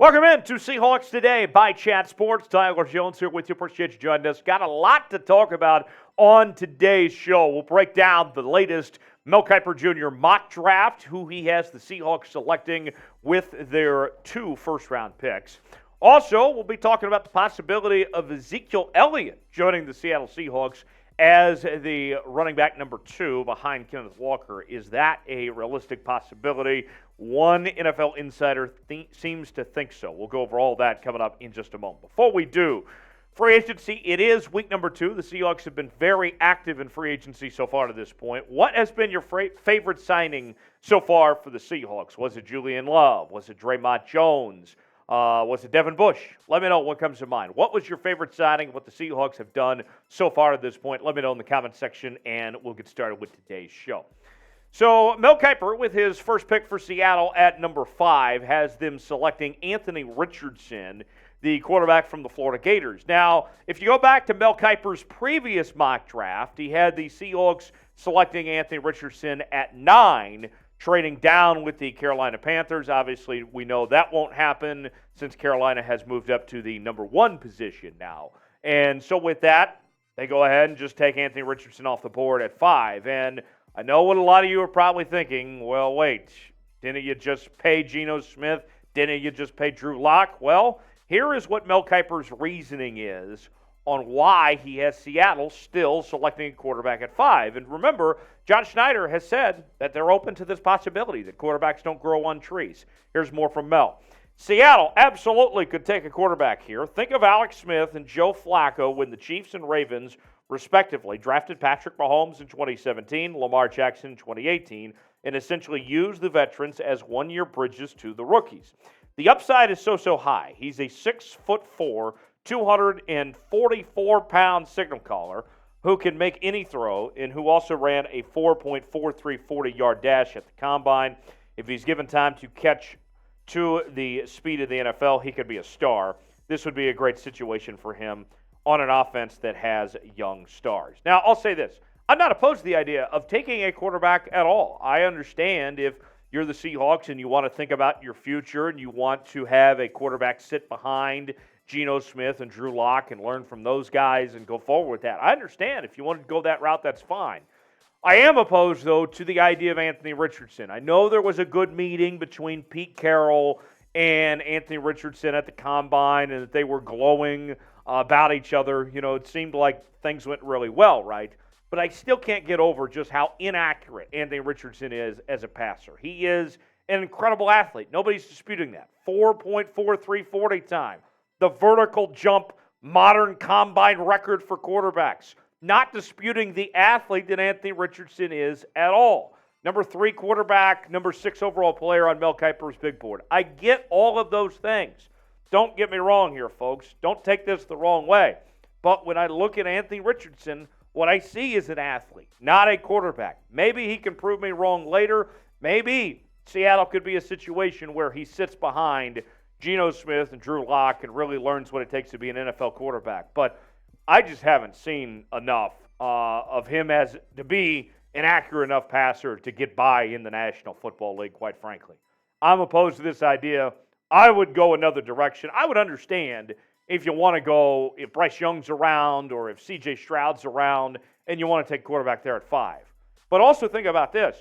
Welcome in to Seahawks Today by Chat Sports. Tyler Jones here with you. Appreciate you joining us. Got a lot to talk about on today's show. We'll break down the latest Mel Kiper Jr. mock draft, who he has the Seahawks selecting with their 2 first-round picks. Also, we'll be talking about the possibility of Ezekiel Elliott joining the Seattle Seahawks as the running back number 2 behind Kenneth Walker. Is that a realistic possibility? One NFL insider seems to think so. We'll go over all that coming up in just a moment. Before we do, free agency, it is week number 2. The Seahawks have been very active in free agency so far to this point. What has been your favorite signing so far for the Seahawks? Was it Julian Love? Was it Draymond Jones? Was it Devin Bush? Let me know what comes to mind. What was your favorite signing, what the Seahawks have done so far at this point? Let me know in the comment section, and we'll get started with today's show. So Mel Kiper, with his first pick for Seattle at number 5, has them selecting Anthony Richardson, the quarterback from the Florida Gators. Now, if you go back to Mel Kiper's previous mock draft, he had the Seahawks selecting Anthony Richardson at 9, trading down with the Carolina Panthers. Obviously, we know that won't happen since Carolina has moved up to the number 1 position now. And so with that, they go ahead and just take Anthony Richardson off the board at 5. And I know what a lot of you are probably thinking. Well, wait, didn't you just pay Geno Smith? Didn't you just pay Drew Lock? Well, here is what Mel Kiper's reasoning is on why he has Seattle still selecting a quarterback at 5. And remember, John Schneider has said that they're open to this possibility, that quarterbacks don't grow on trees. Here's more from Mel. Seattle absolutely could take a quarterback here. Think of Alex Smith and Joe Flacco when the Chiefs and Ravens, respectively, drafted Patrick Mahomes in 2017, Lamar Jackson in 2018, and essentially used the veterans as one-year bridges to the rookies. The upside is so high. He's a 6'4", 244-pound signal caller who can make any throw and who also ran a 4.43 40-yard dash at the combine. If he's given time to catch to the speed of the NFL, he could be a star. This would be a great situation for him on an offense that has young stars. Now, I'll say this. I'm not opposed to the idea of taking a quarterback at all. I understand if you're the Seahawks and you want to think about your future and you want to have a quarterback sit behind Geno Smith and Drew Lock and learn from those guys and go forward with that. I understand. If you want to go that route, that's fine. I am opposed, though, to the idea of Anthony Richardson. I know there was a good meeting between Pete Carroll and Anthony Richardson at the Combine and that they were glowing about each other. You know, it seemed like things went really well, right? But I still can't get over just how inaccurate Anthony Richardson is as a passer. He is an incredible athlete. Nobody's disputing that. 4.43 40 time. The vertical jump modern combine record for quarterbacks. Not disputing the athlete that Anthony Richardson is at all. Number 3 quarterback, number 6 overall player on Mel Kiper's big board. I get all of those things. Don't get me wrong here, folks. Don't take this the wrong way. But when I look at Anthony Richardson, what I see is an athlete, not a quarterback. Maybe he can prove me wrong later. Maybe Seattle could be a situation where he sits behind Geno Smith and Drew Lock and really learns what it takes to be an NFL quarterback. But I just haven't seen enough of him as to be an accurate enough passer to get by in the National Football League, quite frankly. I'm opposed to this idea. I would go another direction. I would understand if you want to go, if Bryce Young's around or if C.J. Stroud's around and you want to take quarterback there at 5. But also think about this.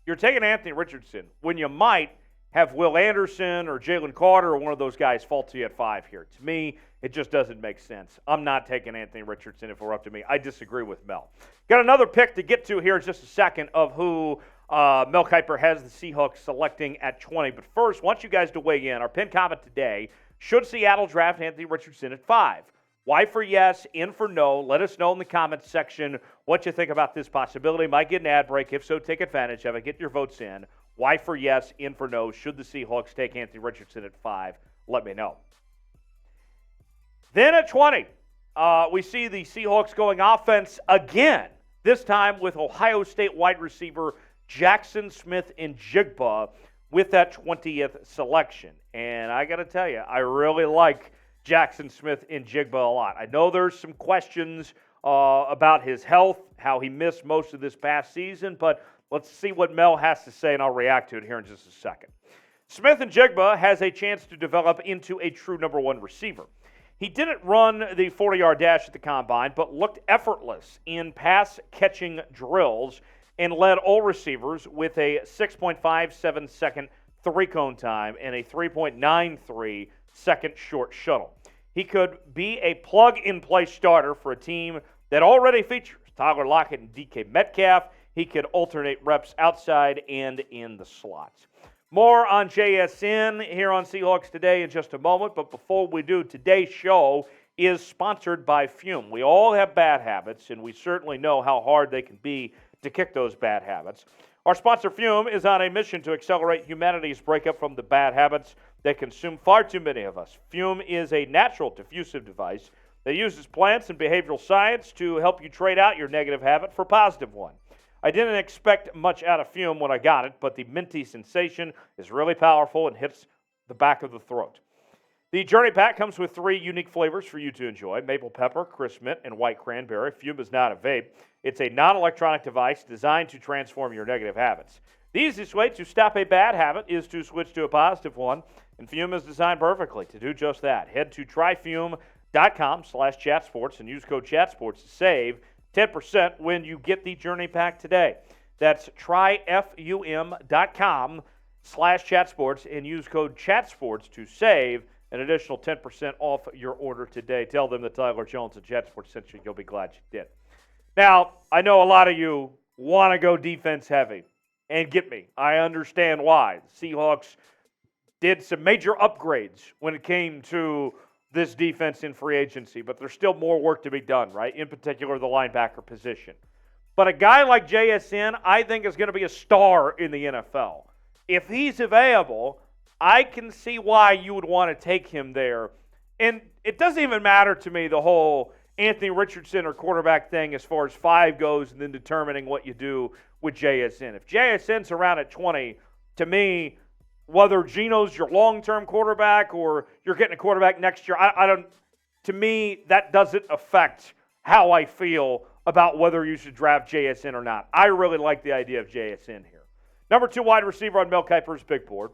You're taking Anthony Richardson when you might have Will Anderson or Jalen Carter or one of those guys fall to you at 5 here. To me, it just doesn't make sense. I'm not taking Anthony Richardson if it were up to me. I disagree with Mel. Got another pick to get to here in just a second of who Mel Kiper has the Seahawks selecting at 20. But first, I want you guys to weigh in. Our pinned comment today, should Seattle draft Anthony Richardson at 5? Y for yes, in for no. Let us know in the comments section what you think about this possibility. Might get an ad break. If so, take advantage of it. Get your votes in. Y for yes, in for no. Should the Seahawks take Anthony Richardson at 5? Let me know. Then at 20, we see the Seahawks going offense again, this time with Ohio State wide receiver Jaxon Smith-Njigba with that 20th selection. And I got to tell you, I really like Jaxon Smith-Njigba a lot. I know there's some questions about his health, how he missed most of this past season, but let's see what Mel has to say, and I'll react to it here in just a second. Smith-Njigba has a chance to develop into a true number one receiver. He didn't run the 40-yard dash at the combine, but looked effortless in pass-catching drills and led all receivers with a 6.57-second three-cone time and a 3.93-second short shuttle. He could be a plug-and-play starter for a team that already features Tyler Lockett and DK Metcalf. He could alternate reps outside and in the slots. More on JSN here on Seahawks Today in just a moment, but before we do, today's show is sponsored by Fume. We all have bad habits, and we certainly know how hard they can be to kick those bad habits. Our sponsor, Fume, is on a mission to accelerate humanity's breakup from the bad habits that consume far too many of us. Fume is a natural diffusive device that uses plants and behavioral science to help you trade out your negative habit for a positive one. I didn't expect much out of Fume when I got it, but the minty sensation is really powerful and hits the back of the throat. The Journey Pack comes with 3 unique flavors for you to enjoy: maple pepper, crisp mint, and white cranberry. Fume is not a vape. It's a non-electronic device designed to transform your negative habits. The easiest way to stop a bad habit is to switch to a positive one, and Fume is designed perfectly to do just that. Head to tryfume.com/chatsports and use code chatsports to save 10% when you get the Journey Pack today. That's tryfum.com/chatsports and use code chatsports to save an additional 10% off your order today. Tell them that Tyler Jones at Chatsports sent you. You'll be glad you did. Now, I know a lot of you want to go defense heavy, and get me. I understand why. The Seahawks did some major upgrades when it came to this defense in free agency, but there's still more work to be done, right? In particular, the linebacker position. But a guy like JSN, I think, is going to be a star in the NFL. If he's available, I can see why you would want to take him there. And it doesn't even matter to me, the whole Anthony Richardson or quarterback thing as far as 5 goes and then determining what you do with JSN. If JSN's around at 20, to me, whether Geno's your long-term quarterback or you're getting a quarterback next year, I don't. To me, that doesn't affect how I feel about whether you should draft JSN or not. I really like the idea of JSN here. Number 2 wide receiver on Mel Kiper's big board.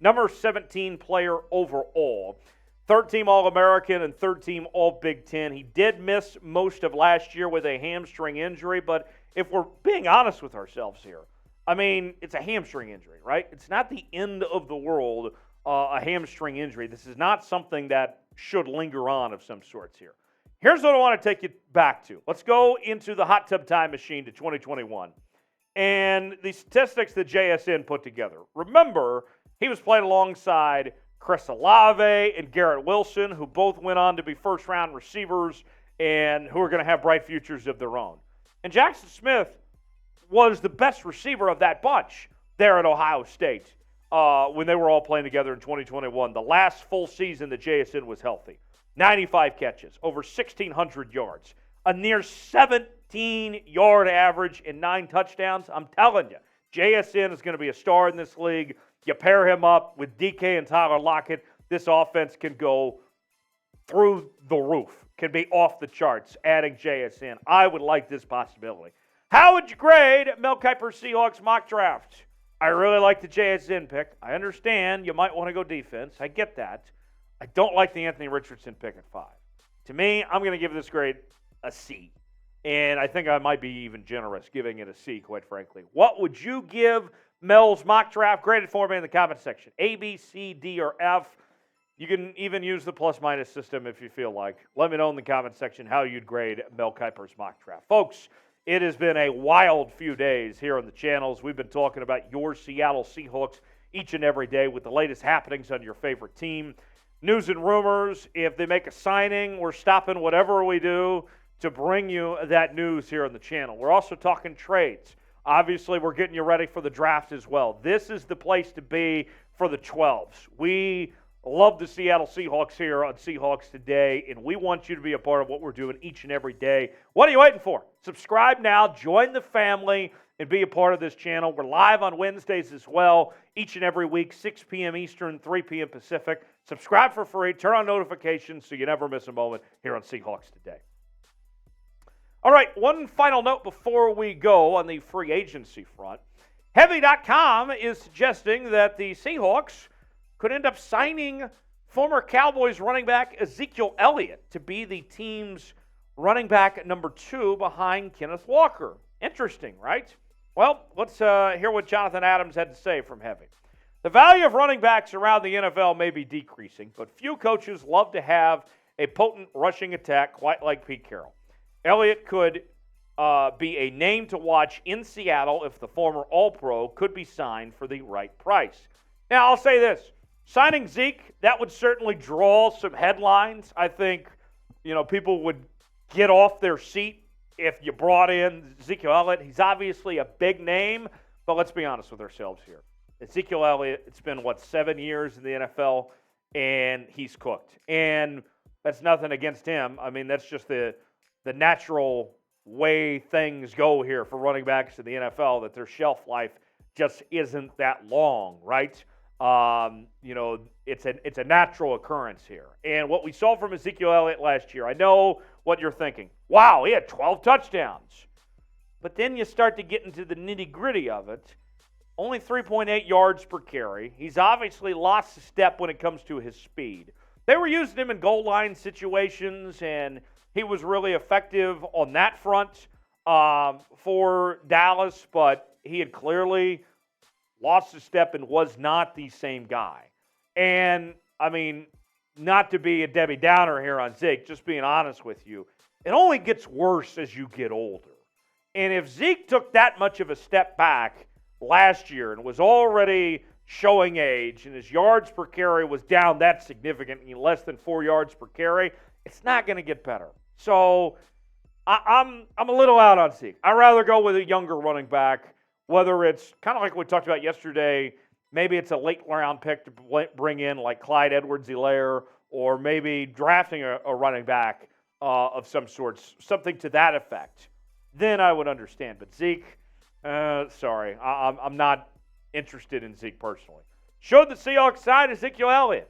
Number 17 player overall. Third-team All-American and third-team All-Big Ten. He did miss most of last year with a hamstring injury, but if we're being honest with ourselves here, I mean, it's a hamstring injury, right? It's not the end of the world, a hamstring injury. This is not something that should linger on of some sorts here. Here's what I want to take you back to. Let's go into the hot tub time machine to 2021 and the statistics that JSN put together. Remember, he was playing alongside Chris Olave and Garrett Wilson, who both went on to be first-round receivers and who are going to have bright futures of their own. And Jaxon Smith was the best receiver of that bunch there at Ohio State when they were all playing together in 2021, the last full season that JSN was healthy. 95 catches, over 1,600 yards, a near 17-yard average and 9 touchdowns. I'm telling you, JSN is going to be a star in this league. You pair him up with DK and Tyler Lockett, this offense can go through the roof, can be off the charts, adding JSN. I would like this possibility. How would you grade Mel Kiper's Seahawks mock draft? I really like the JSN pick. I understand you might want to go defense. I get that. I don't like the Anthony Richardson pick at 5. To me, I'm going to give this grade a C. And I think I might be even generous giving it a C, quite frankly. What would you give Mel's mock draft? Graded for me in the comment section. A, B, C, D, or F. You can even use the plus-minus system if you feel like. Let me know in the comment section how you'd grade Mel Kiper's mock draft. Folks, it has been a wild few days here on the channels. We've been talking about your Seattle Seahawks each and every day with the latest happenings on your favorite team. News and rumors. If they make a signing, we're stopping whatever we do to bring you that news here on the channel. We're also talking trades. Obviously, we're getting you ready for the draft as well. This is the place to be for the 12s. We love the Seattle Seahawks here on Seahawks Today, and we want you to be a part of what we're doing each and every day. What are you waiting for? Subscribe now, join the family, and be a part of this channel. We're live on Wednesdays as well, each and every week, 6 p.m. Eastern, 3 p.m. Pacific. Subscribe for free, turn on notifications so you never miss a moment here on Seahawks Today. All right, one final note before we go on the free agency front. Heavy.com is suggesting that the Seahawks could end up signing former Cowboys running back Ezekiel Elliott to be the team's running back number 2 behind Kenneth Walker. Interesting, right? Well, let's hear what Jonathan Adams had to say from Heavy. The value of running backs around the NFL may be decreasing, but few coaches love to have a potent rushing attack quite like Pete Carroll. Elliott could be a name to watch in Seattle if the former All-Pro could be signed for the right price. Now, I'll say this. Signing Zeke, that would certainly draw some headlines. I think, people would get off their seat if you brought in Ezekiel Elliott. He's obviously a big name, but let's be honest with ourselves here. Ezekiel Elliott, it's been, 7 years in the NFL, and he's cooked. And that's nothing against him. I mean, that's just the natural way things go here for running backs in the NFL, that their shelf life just isn't that long, right? It's a natural occurrence here. And what we saw from Ezekiel Elliott last year, I know what you're thinking. Wow, he had 12 touchdowns. But then you start to get into the nitty-gritty of it. Only 3.8 yards per carry. He's obviously lost a step when it comes to his speed. They were using him in goal line situations, and he was really effective on that front for Dallas, but he had clearly lost a step and was not the same guy. And, not to be a Debbie Downer here on Zeke, just being honest with you, it only gets worse as you get older. And if Zeke took that much of a step back last year and was already showing age and his yards per carry was down that significantly, less than 4 yards per carry, it's not going to get better. So I'm a little out on Zeke. I'd rather go with a younger running back, whether it's kind of like we talked about yesterday, maybe it's a late round pick to bring in like Clyde Edwards-Helaire, or maybe drafting a running back of some sort, something to that effect. Then I would understand. But Zeke, sorry, I'm not interested in Zeke personally. Should the Seahawks sign Ezekiel Elliott?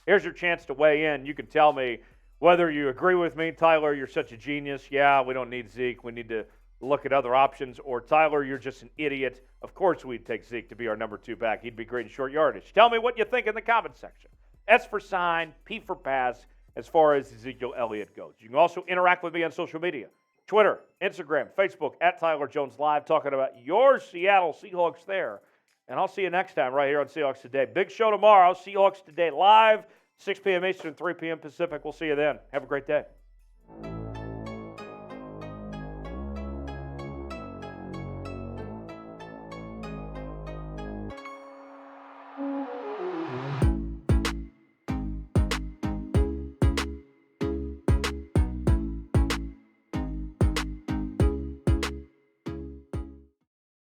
Here's your chance to weigh in. You can tell me whether you agree with me. Tyler, you're such a genius. Yeah, we don't need Zeke. We need to look at other options. Or Tyler, you're just an idiot. Of course we'd take Zeke to be our number 2 back. He'd be great in short yardage. Tell me what you think in the comment section. S for sign, P for pass, as far as Ezekiel Elliott goes. You can also interact with me on social media. Twitter, Instagram, Facebook, at Tyler Jones Live, talking about your Seattle Seahawks there. And I'll see you next time right here on Seahawks Today. Big show tomorrow, Seahawks Today Live, 6 p.m. Eastern, 3 p.m. Pacific. We'll see you then. Have a great day.